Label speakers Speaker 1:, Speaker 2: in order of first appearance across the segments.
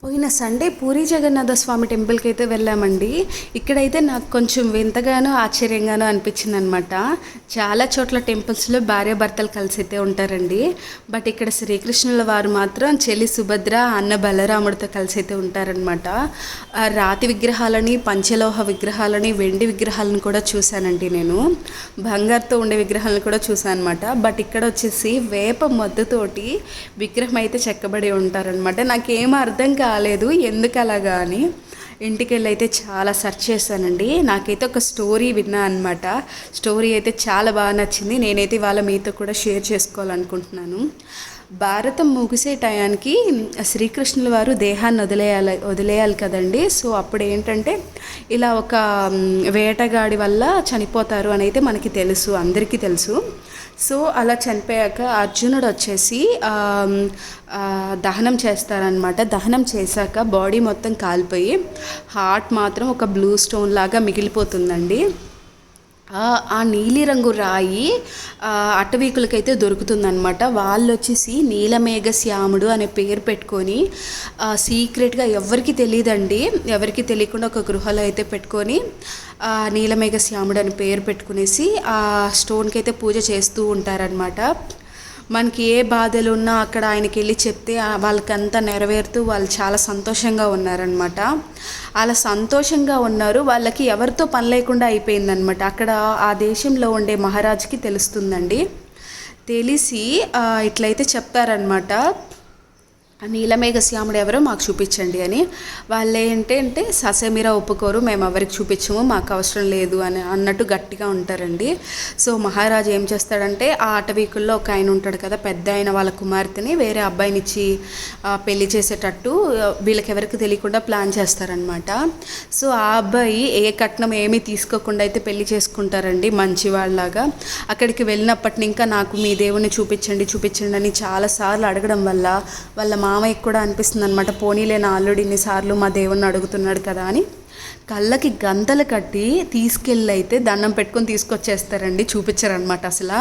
Speaker 1: పోయిన సండే పూరి జగన్నాథ స్వామి టెంపుల్కి అయితే వెళ్ళామండి. ఇక్కడైతే నాకు కొంచెం వింతగానో ఆశ్చర్యంగానో అనిపించింది అనమాట. చాలా చోట్ల టెంపుల్స్లో భార్యాభర్తలు కలిసి అయితే ఉంటారండి. బట్ ఇక్కడ శ్రీకృష్ణుల వారు మాత్రం చెల్లి సుభద్ర, అన్న బలరాముడితో కలిసి అయితే ఉంటారనమాట. రాతి విగ్రహాలని, పంచలోహ విగ్రహాలని, వెండి విగ్రహాలను కూడా చూశానండి. నేను బంగారుతో ఉండే విగ్రహాలను కూడా చూశాను అనమాట. బట్ ఇక్కడ వచ్చేసి వేప మొద్దుతోటి విగ్రహం అయితే చెక్కబడి ఉంటారనమాట. నాకేం అర్థం కాలేదు ఎందుకు అలాగా అని. ఇంటికి వెళ్ళి అయితే చాలా సెర్చ్ చేశానండి. నాకైతే ఒక స్టోరీ విన్నా అనమాట. స్టోరీ అయితే చాలా బాగా నచ్చింది. నేనైతే ఇవాళ మీతో కూడా షేర్ చేసుకోవాలనుకుంటున్నాను. భారతం ముగిసే టయానికి శ్రీకృష్ణుల వారు దేహాన్ని వదిలేయాలి కదండి. సో అప్పుడు ఏంటంటే ఇలా ఒక వేటగాడి వల్ల చనిపోతారు అని అయితే మనకి తెలుసు, అందరికీ తెలుసు. సో అలా చనిపోయాక అర్జునుడు వచ్చేసి దహనం చేస్తారనమాట. దహనం చేశాక బాడీ మొత్తం కాలిపోయి హార్ట్ మాత్రం ఒక బ్లూ స్టోన్ లాగా మిగిలిపోతుందండి. ఆ నీలిరంగు రాయి అటవీకులకైతే దొరుకుతుందనమాట. వాళ్ళు వచ్చేసి నీలమేఘ శ్యాముడు అనే పేరు పెట్టుకొని సీక్రెట్గా ఎవరికి తెలియదండి, ఎవరికి తెలియకుండా ఒక గృహలో అయితే పెట్టుకొని నీలమేఘ శ్యాముడు అని పేరు పెట్టుకునేసి ఆ స్టోన్కి అయితే పూజ చేస్తూ ఉంటారనమాట. మనకి ఏ బాధలు ఉన్నా అక్కడ ఆయనకి వెళ్ళి చెప్తే వాళ్ళకంతా నెరవేరుతూ వాళ్ళు చాలా సంతోషంగా ఉన్నారనమాట. అలా సంతోషంగా ఉన్నారు. వాళ్ళకి ఎవరితో పని లేకుండా అయిపోయిందనమాట. అక్కడ ఆ దేశంలో ఉండే మహారాజుకి తెలుస్తుందండి. తెలిసి ఇట్లయితే చెప్తారనమాట, నీలమేఘ శ్యాముడు ఎవరో మాకు చూపించండి అని. వాళ్ళు ఏంటంటే ససేమిరా ఒప్పుకోరు, మేము ఎవరికి చూపించము, మాకు అవసరం లేదు అని అన్నట్టు గట్టిగా ఉంటారండి. సో మహారాజు ఏం చేస్తాడంటే ఆ అటవీకుల్లో ఒక ఆయన ఉంటాడు కదా, పెద్ద ఆయన, వాళ్ళ కుమార్తెని వేరే అబ్బాయిని ఇచ్చి పెళ్లి చేసేటట్టు వీళ్ళకి ఎవరికి తెలియకుండా ప్లాన్ చేస్తారనమాట. సో ఆ అబ్బాయి ఏ కట్నం ఏమీ తీసుకోకుండా అయితే పెళ్లి చేసుకుంటారండి, మంచి వాళ్ళలాగా. అక్కడికి వెళ్ళినప్పటిని ఇంకా నాకు మీ దేవుని చూపించండి అని చాలాసార్లు అడగడం వల్ల వాళ్ళ మామయ్యకి కూడా అనిపిస్తుంది అనమాట, పోనీలే నా అల్లుడు ఇన్నిసార్లు మా దేవుణ్ణి అడుగుతున్నాడు కదా అని. కళ్ళకి గంతలు కట్టి తీసుకెళ్ళి అయితే దండం పెట్టుకొని తీసుకొచ్చేస్తారండి, చూపించారనమాట అసలు.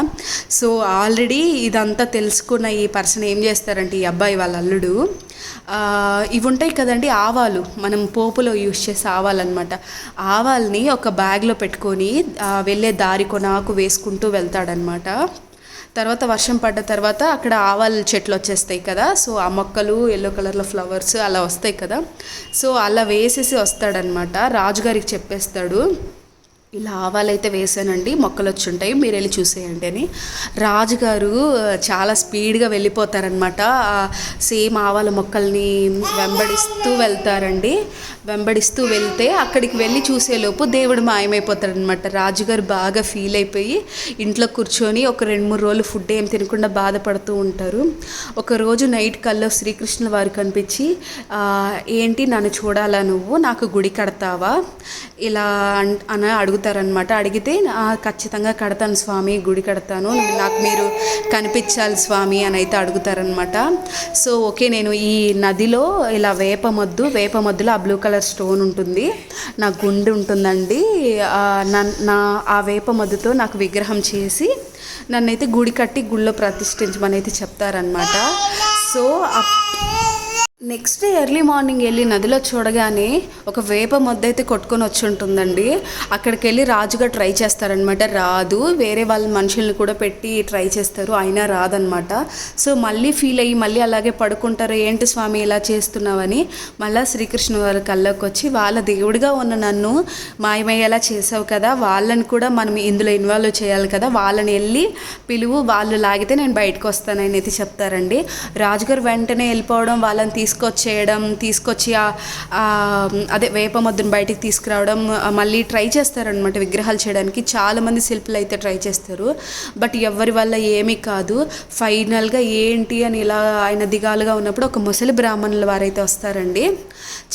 Speaker 1: సో ఆల్రెడీ ఇదంతా తెలుసుకున్న ఈ పర్సన్ ఏం చేస్తారంటే, ఈ అబ్బాయి వాళ్ళ అల్లుడు, ఇవి ఉంటాయి కదండి ఆవాలు, మనం పోపులో యూజ్ చేసే ఆవాలన్నమాట. ఆవాల్ని ఒక బ్యాగ్లో పెట్టుకొని వెళ్ళే దారి కొనాకు వేసుకుంటూ వెళ్తాడనమాట. తర్వాత వర్షం పడ్డ తర్వాత అక్కడ ఆవాల చెట్లు వచ్చేస్తాయి కదా. సో ఆ మొక్కలు ఎల్లో కలర్లో ఫ్లవర్స్ అలా వస్తాయి కదా. సో అలా వేసేసి వస్తాడనమాట. రాజుగారికి చెప్పేస్తాడు, ఇలా ఆవాలైతే వేసానండి, మొక్కలు వచ్చి ఉంటాయి, మీరు వెళ్ళి చూసేయండి అని. రాజుగారు చాలా స్పీడ్గా వెళ్ళిపోతారనమాట. సేమ్ ఆవాల మొక్కల్ని వెంబడిస్తూ వెళ్తారండి. వెంబడిస్తూ వెళ్తే అక్కడికి వెళ్ళి చూసేలోపు దేవుడు మాయమైపోతాడనమాట. రాజుగారు బాగా ఫీల్ అయిపోయి ఇంట్లో కూర్చొని ఒక 2-3 రోజులు ఫుడ్ ఏం తినకుండా బాధపడుతూ ఉంటారు. ఒకరోజు నైట్ కల్లో శ్రీకృష్ణుల వారు కనిపించి, ఏంటి నన్ను చూడాలా నువ్వు, నాకు గుడి కడతావా ఇలా అని అడుగుతారనమాట. అడిగితే ఖచ్చితంగా కడతాను స్వామి, గుడి కడతాను, నాకు మీరు కనిపించాలి స్వామి అని అయితే అడుగుతారనమాట. సో ఓకే, నేను ఈ నదిలో ఇలా వేప మొద్దులో ఆ బ్లూ కలర్ స్టోన్ ఉంటుంది, నా గుండె ఉంటుందండి, ఆ వేప మొద్దుతో నాకు విగ్రహం చేసి నన్నైతే గుడి కట్టి గుడిలో ప్రతిష్ఠించమని అయితే చెప్తారనమాట. So next day early morning వెళ్ళి నదిలో చూడగానే ఒక వేప మొద్దు అయితే కొట్టుకొని వచ్చి ఉంటుందండి. అక్కడికి వెళ్ళి రాజుగా ట్రై చేస్తారనమాట, రాదు. వేరే వాళ్ళ మనుషుల్ని కూడా పెట్టి ట్రై చేస్తారు, అయినా రాదనమాట. సో మళ్ళీ ఫీల్ అయ్యి మళ్ళీ అలాగే పడుకుంటారు, ఏంటి స్వామి ఇలా చేస్తున్నావని. మళ్ళీ శ్రీకృష్ణ వారి కళ్ళకి వచ్చి, వాళ్ళ దేవుడిగా ఉన్న నన్ను మాయమయ్యేలా చేసావు కదా, వాళ్ళని కూడా మనం ఇందులో ఇన్వాల్వ్ చేయాలి కదా, వాళ్ళని వెళ్ళి పిలువు, వాళ్ళు లాగితే నేను బయటకు వస్తానని అయితే చెప్తారండి. రాజుగారు వెంటనే వెళ్ళిపోవడం, వాళ్ళని తీసుకొచ్చి అదే వేప మొద్దును బయటికి తీసుకురావడం, మళ్ళీ ట్రై చేస్తారనమాట విగ్రహాలు చేయడానికి. చాలామంది శిల్పులు అయితే ట్రై చేస్తారు, బట్ ఎవరి వల్ల ఏమీ కాదు. ఫైనల్గా ఏంటి అని ఇలా ఆయన దిగాలుగా ఉన్నప్పుడు ఒక ముసలి బ్రాహ్మణుల వారైతే వస్తారండి.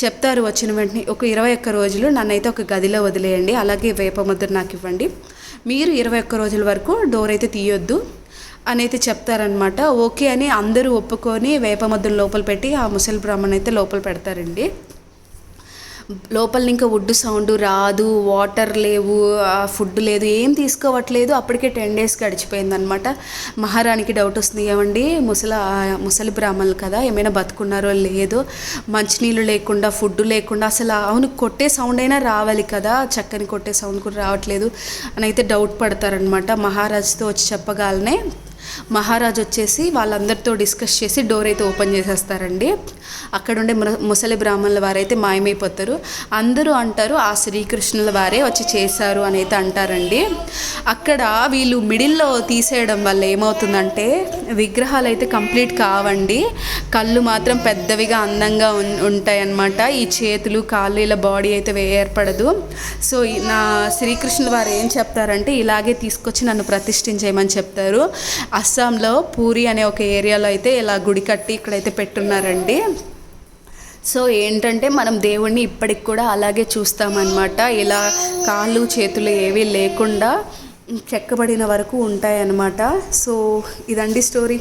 Speaker 1: చెప్తారు వచ్చిన వెంటనే, ఒక 21 రోజులు నన్నైతే ఒక గదిలో వదిలేయండి, అలాగే వేప మొద్దును నాకు ఇవ్వండి, మీరు 21 రోజుల వరకు డోర్ అయితే తీయొద్దు అని అయితే చెప్తారనమాట. ఓకే అని అందరూ ఒప్పుకొని వేప మొద్దును లోపల పెట్టి ఆ ముసలి బ్రాహ్మణ్ అయితే లోపల పెడతారండి. లోపల ఇంకా వుడ్ సౌండ్ రాదు, వాటర్ లేవు, ఫుడ్ లేదు, ఏం తీసుకోవట్లేదు. అప్పటికే 10 days గడిచిపోయిందనమాట. మహారాణికి డౌట్ వస్తుంది, ఏమండి ముసలి బ్రాహ్మణులు కదా, ఏమైనా బతుకున్నారో లేదో, మంచినీళ్ళు లేకుండా ఫుడ్ లేకుండా అసలు అవును కొట్టే సౌండ్ అయినా రావాలి కదా, చక్కని కొట్టే సౌండ్ కూడా రావట్లేదు అని అయితే డౌట్ పడతారనమాట. మహారాజుతో వచ్చి చెప్పగానే మహారాజు వచ్చేసి వాళ్ళందరితో డిస్కస్ చేసి డోర్ అయితే ఓపెన్ చేసేస్తారండి. అక్కడ ఉండే ముసలి బ్రాహ్మణుల వారైతే మాయమైపోతారు. అందరూ అంటారు ఆ శ్రీకృష్ణుల వారే వచ్చి చేశారు అని అయితే అంటారండి. అక్కడ వీళ్ళు మిడిల్లో తీసేయడం వల్ల ఏమవుతుందంటే విగ్రహాలు అయితే కంప్లీట్ కావండి, కళ్ళు మాత్రం పెద్దవిగా అందంగా ఉంటాయి అన్నమాట. ఈ చేతులు కాళ్ళు ఇలా బాడీ అయితే ఏర్పడదు. సో నా శ్రీకృష్ణుల వారు ఏం చెప్తారంటే ఇలాగే తీసుకొచ్చి నన్ను ప్రతిష్ఠించేయమని చెప్తారు. అస్సాంలో పూరి అనే ఒక ఏరియాలో అయితే ఇలా గుడి కట్టి ఇక్కడైతే పెట్టున్నారండి. సో ఏంటంటే మనం దేవుణ్ణి ఇప్పటికి కూడా అలాగే చూస్తామన్నమాట. ఇలా కాళ్ళు చేతులు ఏవీ లేకుండా చెక్కబడిన వరకు ఉంటాయన్నమాట. సో ఇదండి స్టోరీ.